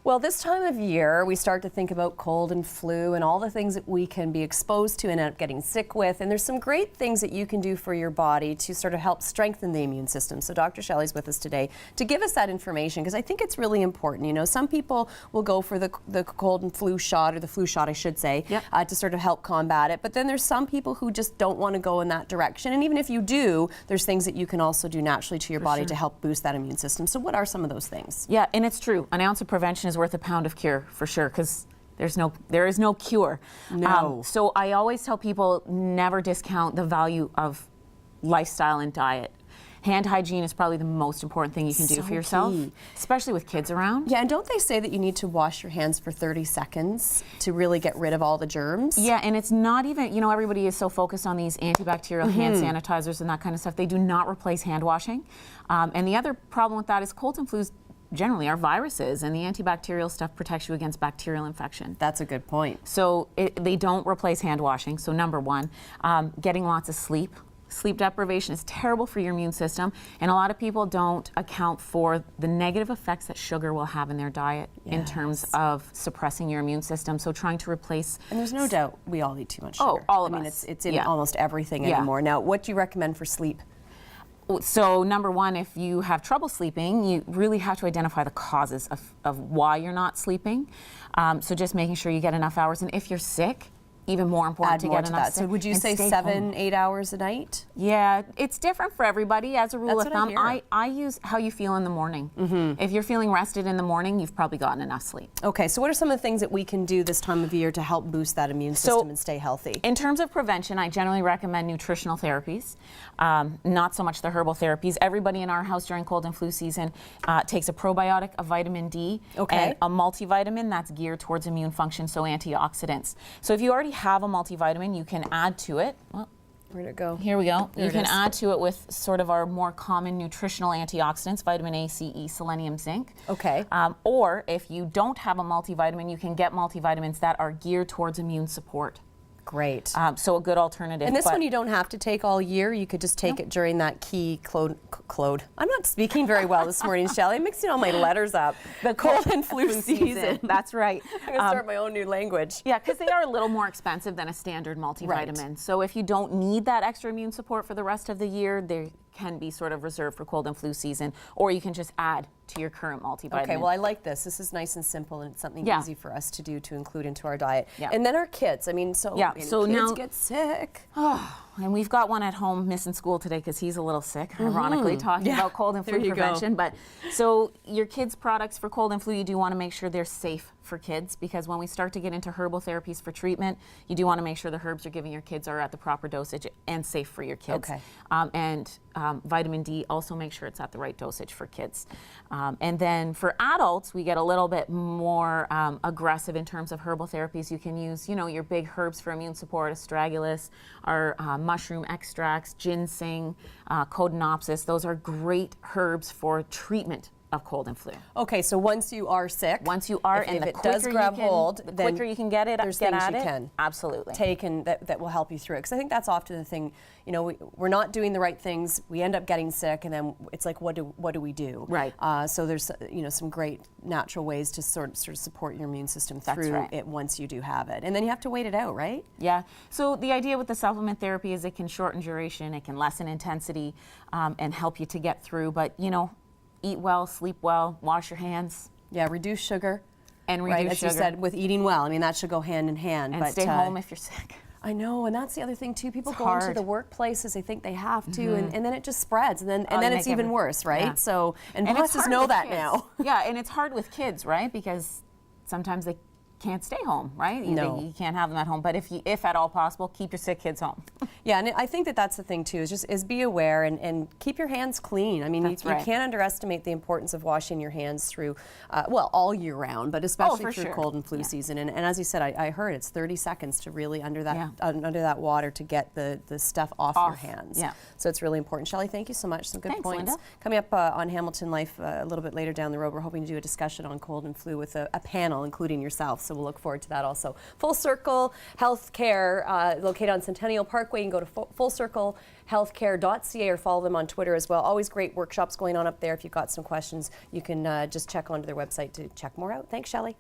Well, this time of year, we start to think about cold and flu and all the things that we can be exposed to and end up getting sick with. And there's some great things that you can do for your body to sort of help strengthen the immune system. So Dr. Shelly's with us today to give us that information, because I think it's really important. You know, some people will go for the cold and flu shot, or the flu shot, I should say, to sort of help combat it. But then there's some people who just don't want to go in that direction. And even if you do, there's things that you can also do naturally to your body to help boost that immune system. So what are some of those things? Yeah, and it's true. An ounce of prevention is worth a pound of cure, for sure, because there is no cure. No. So I always tell people, never discount the value of lifestyle and diet. Hand hygiene is probably the most important thing you can do for yourself, especially with kids around. Yeah, and don't they say that you need to wash your hands for 30 seconds to really get rid of all the germs? Yeah, and it's not even, you know, everybody is so focused on these antibacterial hand sanitizers and that kind of stuff. They do not replace hand washing. And the other problem with that is colds and flus generally are viruses, and the antibacterial stuff protects you against bacterial infection. That's a good point. So they don't replace hand washing. So number one, getting lots of sleep. Sleep deprivation is terrible for your immune system, and a lot of people don't account for the negative effects that sugar will have in their diet in terms of suppressing your immune system. So trying to replace... And there's no doubt we all eat too much sugar. Oh, all of us. I mean, it's in almost everything anymore. Now, what do you recommend for sleep? So number one, if you have trouble sleeping, you really have to identify the causes of why you're not sleeping. So just making sure you get enough hours. And if you're sick, even more important to get enough sleep. So would you say 7, 8 hours a night? Yeah, it's different for everybody. As a rule of thumb, I use how you feel in the morning. If you're feeling rested in the morning, you've probably gotten enough sleep. Okay, so what are some of the things that we can do this time of year to help boost that immune system and stay healthy? In terms of prevention, I generally recommend nutritional therapies, not so much the herbal therapies. Everybody in our house during cold and flu season takes a probiotic, a vitamin D, and a multivitamin that's geared towards immune function, so antioxidants. So if you already have a multivitamin, you can add to it. Well, where'd it go? Here we go. You can add to it with sort of our more common nutritional antioxidants, vitamin A, C, E, selenium, zinc. Okay. Or if you don't have a multivitamin, you can get multivitamins that are geared towards immune support. Great. So a good alternative. And this one you don't have to take all year. You could just take it during that key I'm not speaking very well this morning, Shelly. I'm mixing all my letters up. The cold and flu season. That's right. I'm going to start my own new language. Yeah, because they are a little more expensive than a standard multivitamin. Right. So if you don't need that extra immune support for the rest of the year, they can be sort of reserved for cold and flu season, or you can just add to your current multivitamin. Okay, well, I like this. This is nice and simple, and it's something easy for us to do, to include into our diet. Yeah. And then our kids. I mean, so kids now, get sick. Oh, and we've got one at home missing school today because he's a little sick, ironically, talking about cold and flu prevention. But so your kids' products for cold and flu, you do want to make sure they're safe for kids, because when we start to get into herbal therapies for treatment, you do want to make sure the herbs you're giving your kids are at the proper dosage and safe for your kids. Okay. And vitamin D, also make sure it's at the right dosage for kids. And then for adults, we get a little bit more aggressive in terms of herbal therapies. You can use, you know, your big herbs for immune support, astragalus, our mushroom extracts, ginseng, codonopsis. Those are great herbs for treatment of cold and flu. Okay, so once you are sick, once you are, if it does grab hold, the quicker you can get it, there's things you can absolutely take and that will help you through it. Because I think that's often the thing. You know, we're not doing the right things. We end up getting sick, and then it's like, what do we do? Right. So there's some great natural ways to sort of support your immune system through it once you do have it, and then you have to wait it out, right? Yeah. So the idea with the supplement therapy is it can shorten duration, it can lessen intensity, and help you to get through. But eat well, sleep well, wash your hands. Yeah, reduce sugar. And reduce sugar. As you said, with eating well. I mean, that should go hand in hand. And stay home if you're sick. I know, and that's the other thing too. People go into the workplaces, they think they have to, and then it just spreads, and then it's even worse, right? Yeah. So, and bosses know that now. Yeah, and it's hard with kids, right? Because sometimes they can't stay home, right? You can't have them at home. But if at all possible, keep your sick kids home. Yeah, and I think that's the thing too, is be aware and keep your hands clean. I mean, you can't underestimate the importance of washing your hands through, all year round, but especially through cold and flu season. And as you said, I heard it's 30 seconds to really under that water to get the stuff off your hands. Yeah. So it's really important. Shelley, thank you so much. Some good points. Linda. Coming up on Hamilton Life a little bit later down the road, we're hoping to do a discussion on cold and flu with a panel, including yourself. So we'll look forward to that also. Full Circle Healthcare, located on Centennial Parkway. You can go to fullcirclehealthcare.ca or follow them on Twitter as well. Always great workshops going on up there. If you've got some questions, you can just check onto their website to check more out. Thanks, Shelly.